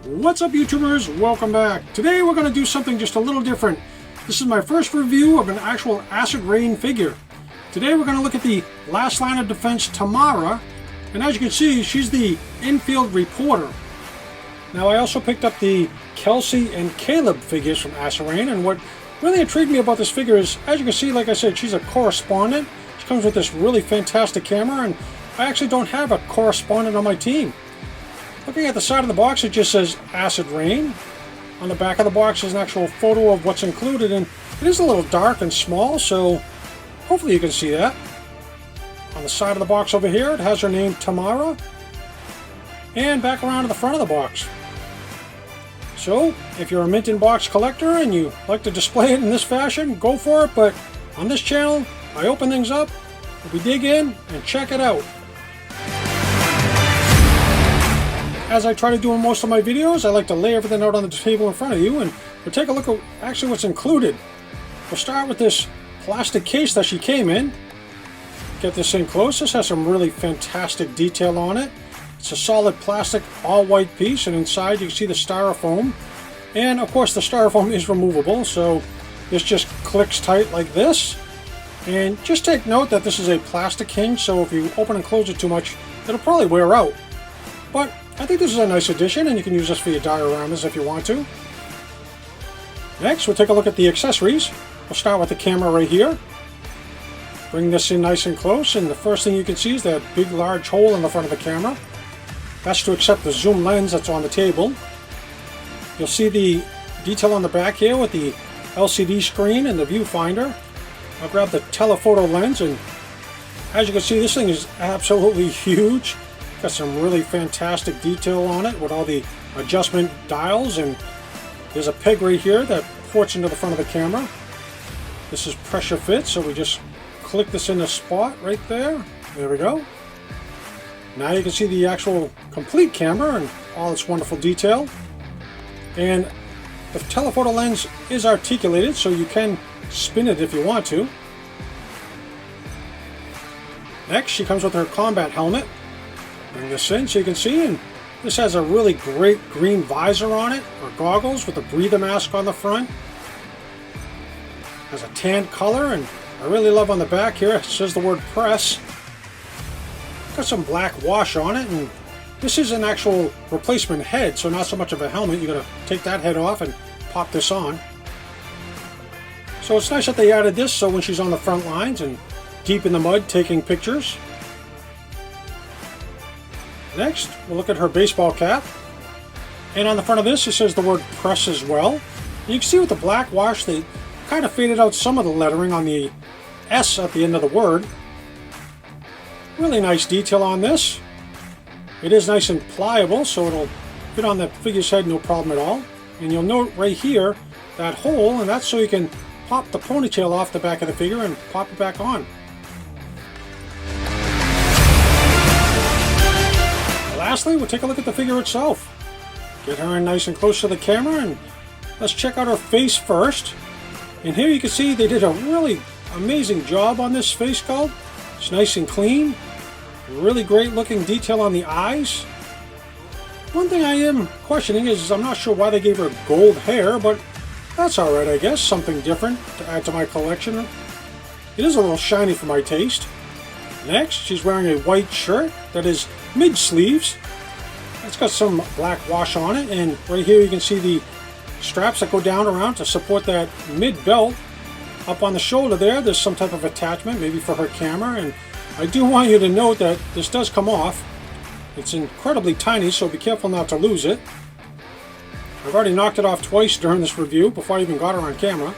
What's up, YouTubers? Welcome back. Today we're going to do something just a little different. This is my first review of an actual Acid Rain figure. Today we're going to look at the Last Line of Defense Tamara, and as you can see, she's the infield reporter. Now, I also picked up the Kelsey and Caleb figures from Acid Rain, and what really intrigued me about this figure is, as you can see, like I said, she's a correspondent. She comes with this really fantastic camera, and I actually don't have a correspondent on my team. Looking at the side of the box, it just says Acid Rain. On the back of the box is an actual photo of what's included, and it is a little dark and small, so hopefully you can see that. On the side of the box over here, it has her name, Tamara. And back around to the front of the box. So, if you're a mint in box collector and you like to display it in this fashion, go for it, but on this channel, I open things up, we dig in, and check it out. As I try to do in most of my videos, I like to lay everything out on the table in front of you, and we'll take a look at actually what's included. We'll start with this plastic case that she came in. Get this in close. This has some really fantastic detail on it. It's a solid plastic, all-white piece, and inside you can see the styrofoam. And of course the styrofoam is removable, so this just clicks tight like this. And just take note that this is a plastic hinge, so if you open and close it too much, it'll probably wear out. But I think this is a nice addition, and you can use this for your dioramas if you want to. Next, we'll take a look at the accessories. We'll start with the camera right here. Bring this in nice and close, and the first thing you can see is that big large hole in the front of the camera. That's to accept the zoom lens that's on the table. You'll see the detail on the back here with the LCD screen and the viewfinder. I'll grab the telephoto lens, and as you can see, this thing is absolutely huge. Got some really fantastic detail on it with all the adjustment dials, and there's a peg right here that ports into the front of the camera. This is pressure fit, so we just click this in the spot right there. There we go. Now you can see the actual complete camera and all its wonderful detail. And the telephoto lens is articulated, so you can spin it if you want to. Next, she comes with her combat helmet. Bring this in so you can see, and this has a really great green visor on it, or goggles with a breather mask on the front. Has a tan color, and I really love on the back here, it says the word press. Got some black wash on it, and this is an actual replacement head, so not so much of a helmet. You gotta take that head off and pop this on. So it's nice that they added this, so when she's on the front lines and deep in the mud taking pictures. Next, we'll look at her baseball cap. And on the front of this, it says the word press as well. And you can see with the black wash, they kind of faded out some of the lettering on the S at the end of the word. Really nice detail on this. It is nice and pliable, so it'll fit on the figure's head no problem at all. And you'll note right here that hole, and that's so you can pop the ponytail off the back of the figure and pop it back on. Lastly, we'll take a look at the figure itself. Get her in nice and close to the camera, and let's check out her face first. And here you can see they did a really amazing job on this face sculpt. It's nice and clean. Really great looking detail on the eyes. One thing I am questioning is I'm not sure why they gave her gold hair, but that's alright, I guess. Something different to add to my collection. It is a little shiny for my taste. Next, she's wearing a white shirt that is mid-sleeves. It's got some black wash on it, and right here you can see the straps that go down around to support that mid-belt. Up on the shoulder there's some type of attachment, maybe for her camera, and I do want you to note that this does come off. It's incredibly tiny, so be careful not to lose it. I've already knocked it off twice during this review before I even got her on camera.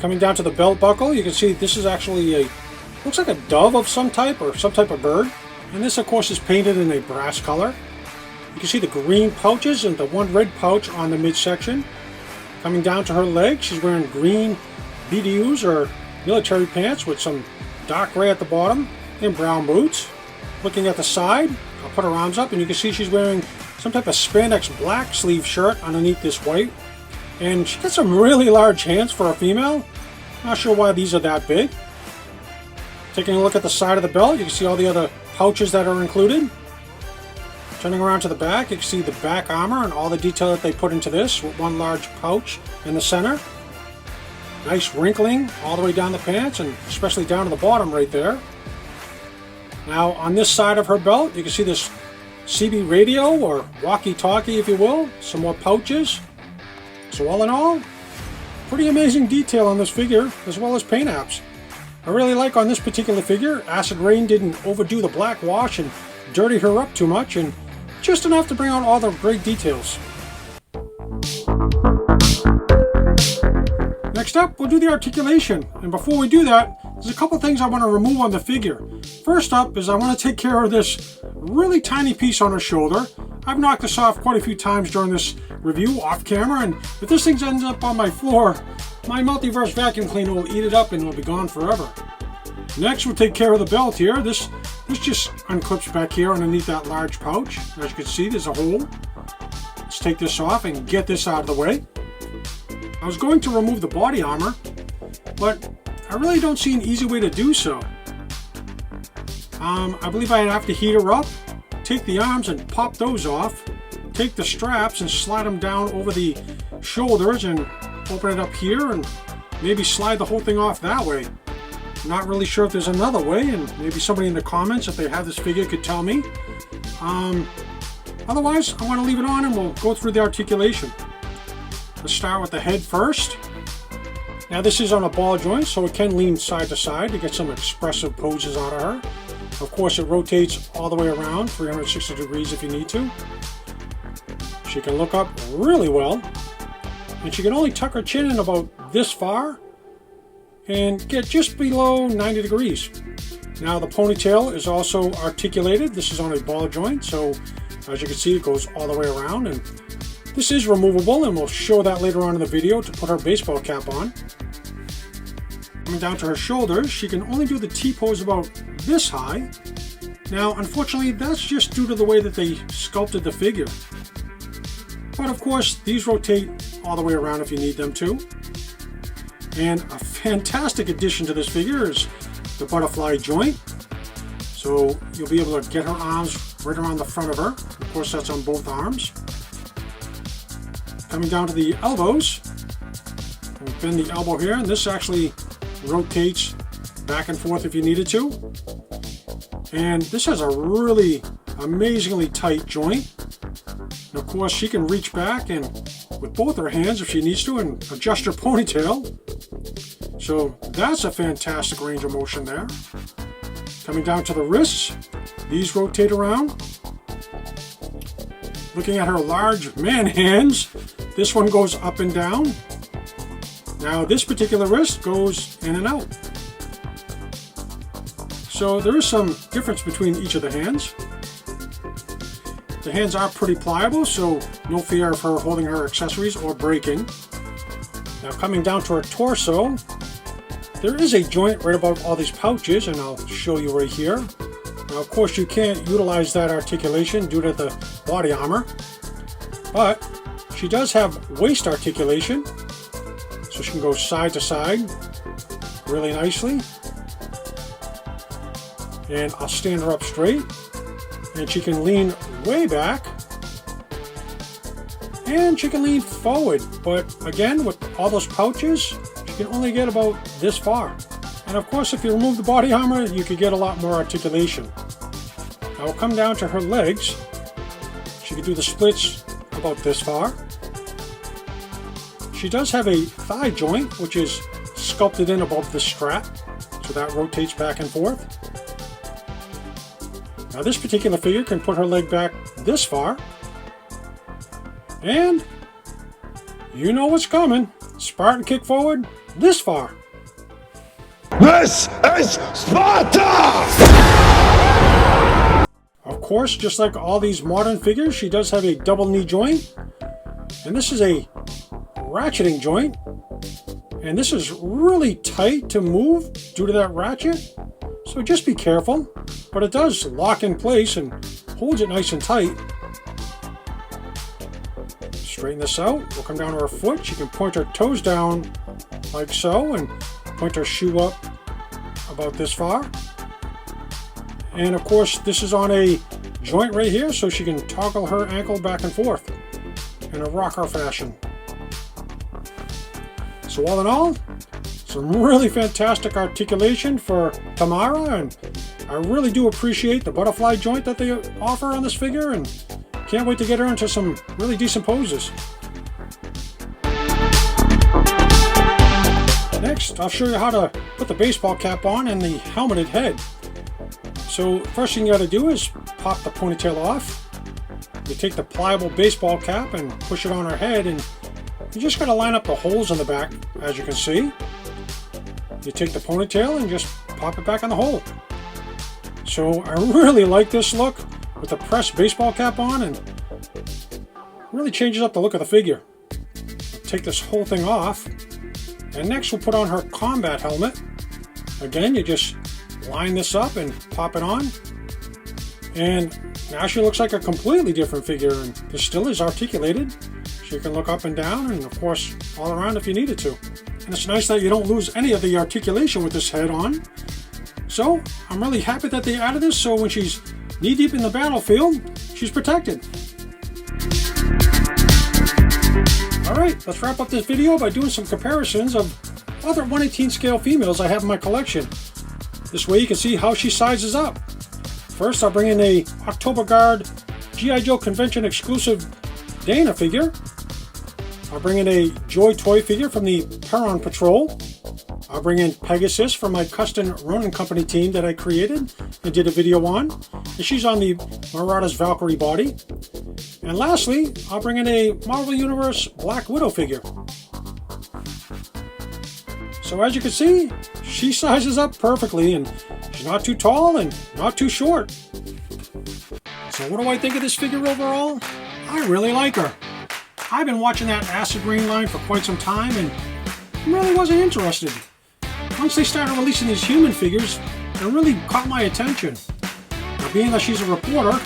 Coming down to the belt buckle, you can see this is actually a looks like a dove of some type, or some type of bird. And this, of course, is painted in a brass color. You can see the green pouches and the one red pouch on the midsection. Coming down to her leg, she's wearing green BDUs, or military pants, with some dark gray at the bottom, and brown boots. Looking at the side, I'll put her arms up, and you can see she's wearing some type of spandex black sleeve shirt underneath this white. And she got some really large hands for a female. Not sure why these are that big. Taking a look at the side of the belt, you can see all the other pouches that are included. Turning around to the back, you can see the back armor and all the detail that they put into this with one large pouch in the center. Nice wrinkling all the way down the pants and especially down to the bottom right there. Now on this side of her belt, you can see this CB radio or walkie-talkie, if you will. Some more pouches. So all in all, pretty amazing detail on this figure as well as paint apps. I really like on this particular figure, Acid Rain didn't overdo the black wash and dirty her up too much, and just enough to bring out all the great details. Next up, we'll do the articulation. And before we do that, there's a couple things I want to remove on the figure. First up is I want to take care of this really tiny piece on her shoulder. I've knocked this off quite a few times during this review off camera, and if this thing ends up on my floor, my multiverse vacuum cleaner will eat it up and it'll be gone forever. Next, we'll take care of the belt here. This just unclips back here underneath that large pouch. As you can see, there's a hole. Let's take this off and get this out of the way. I was going to remove the body armor, but I really don't see an easy way to do so. I believe I'd have to heat her up, take the arms and pop those off, take the straps and slide them down over the shoulders and open it up here and maybe slide the whole thing off that way. Not really sure if there's another way, and maybe somebody in the comments, if they have this figure, could tell me. Otherwise, I want to leave it on and we'll go through the articulation. Let's start with the head first. Now this is on a ball joint, so it can lean side to side to get some expressive poses out of her. Of course, it rotates all the way around 360 degrees if you need to. She can look up really well, and she can only tuck her chin in about this far and get just below 90 degrees. Now the ponytail is also articulated. This is on a ball joint, so as you can see, it goes all the way around, and this is removable, and we'll show that later on in the video to put her baseball cap on. Coming down to her shoulders, she can only do the T-pose about this high. Now, unfortunately, that's just due to the way that they sculpted the figure. But of course, these rotate all the way around if you need them to. And a fantastic addition to this figure is the butterfly joint. So you'll be able to get her arms right around the front of her. Of course, that's on both arms. Coming down to the elbows, we'll bend the elbow here, and this actually rotates back and forth if you needed to. And this has a really amazingly tight joint. And of course, she can reach back and with both her hands if she needs to and adjust her ponytail. So that's a fantastic range of motion there. Coming down to the wrists, these rotate around. Looking at her large man hands, this one goes up and down. Now this particular wrist goes in and out. So there is some difference between each of the hands. The hands are pretty pliable, so no fear of her holding her accessories or breaking. Now coming down to her torso, there is a joint right above all these pouches, and I'll show you right here. Now of course you can't utilize that articulation due to the body armor, but she does have waist articulation, so she can go side to side really nicely. And I'll stand her up straight, and she can lean way back, and she can lean forward, but again with all those pouches she can only get about this far. And of course if you remove the body armor you could get a lot more articulation. Now we'll come down to her legs. She can do the splits about this far. She does have a thigh joint which is sculpted in above the strap, so that rotates back and forth. Now this particular figure can put her leg back this far, and you know what's coming. Spartan kick forward this far. This is Sparta! Of course, just like all these modern figures, she does have a double knee joint, and this is a ratcheting joint, and this is really tight to move due to that ratchet, so just be careful, but it does lock in place and holds it nice and tight. Straighten this out. We'll come down to her foot. She can point her toes down like so and point her shoe up about this far. And of course this is on a joint right here so she can toggle her ankle back and forth in a rocker fashion. So all in all, some really fantastic articulation for Tamara, and I really do appreciate the butterfly joint that they offer on this figure, and can't wait to get her into some really decent poses. Next, I'll show you how to put the baseball cap on and the helmeted head. So first thing you got to do is pop the ponytail off. You take the pliable baseball cap and push it on her head, and you just got to line up the holes in the back, as you can see. You take the ponytail and just pop it back in the hole. So I really like this look with the pressed baseball cap on, and really changes up the look of the figure. Take this whole thing off, and next we'll put on her combat helmet. Again, you just line this up and pop it on, and now she looks like a completely different figure, and this still is articulated. She can look up and down, and of course all around if you needed to. And it's nice that you don't lose any of the articulation with this head on. So I'm really happy that they added this, so when she's knee-deep in the battlefield, she's protected. Alright, let's wrap up this video by doing some comparisons of other 1/18 scale females I have in my collection. This way you can see how she sizes up. First, I'll bring in a October Guard G.I. Joe Convention exclusive Dana figure. I'll bring in a Joy toy figure from the Perron Patrol. I'll bring in Pegasus from my custom Ronin Company team that I created and did a video on. And she's on the Marauder's Valkyrie body. And lastly, I'll bring in a Marvel Universe Black Widow figure. So as you can see, she sizes up perfectly, and she's not too tall and not too short. So what do I think of this figure overall? I really like her. I've been watching that Acid Rain line for quite some time and really wasn't interested. Once they started releasing these human figures, it really caught my attention. Now, being that she's a reporter,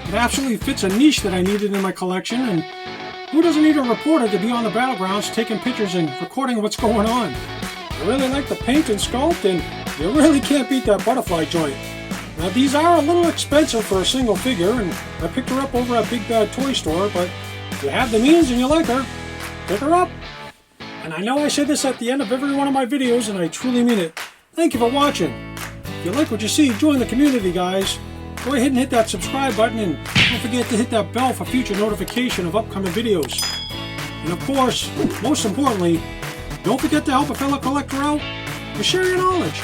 it absolutely fits a niche that I needed in my collection, and who doesn't need a reporter to be on the battlegrounds taking pictures and recording what's going on? I really like the paint and sculpt, and you really can't beat that butterfly joint. Now these are a little expensive for a single figure, and I picked her up over at Big Bad Toy Store, but if you have the means and you like her, pick her up. And I know I say this at the end of every one of my videos, and I truly mean it. Thank you for watching. If you like what you see, join the community, guys. Go ahead and hit that subscribe button, and don't forget to hit that bell for future notification of upcoming videos. And of course, most importantly, don't forget to help a fellow collector out and share your knowledge.